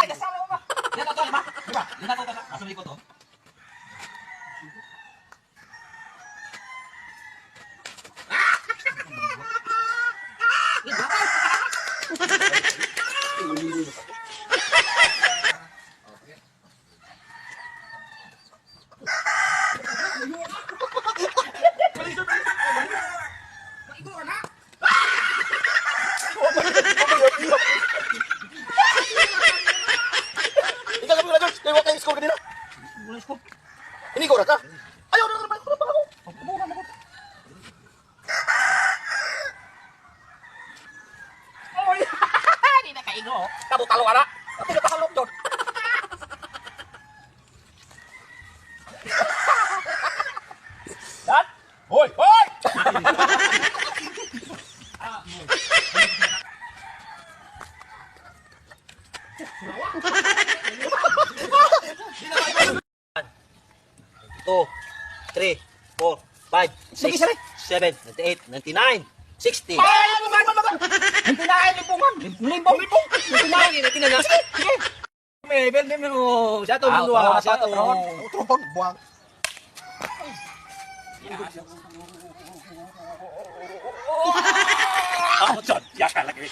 kasama mo ba? Yan na to, lima. Diba? Yan na to, masuli ko to. Ikaw sabi na, George, kayo kayo score kanina. Ini ko ka. Ayaw na naman ako. Oy! Hindi na kaino. Talo-talo ka na. Hindi na pakalok doon. Dan? Hoy! Hoy! Two, 3, 4, 5, 6, 7, 98, 99, 60. Hintinain, limbungan. Limbong. Hintinain, hintinain na. Sige. May bel mo. Siya to, mundo ah. Siya to. Tropon, buwang. Oh, John. Yaka lagi.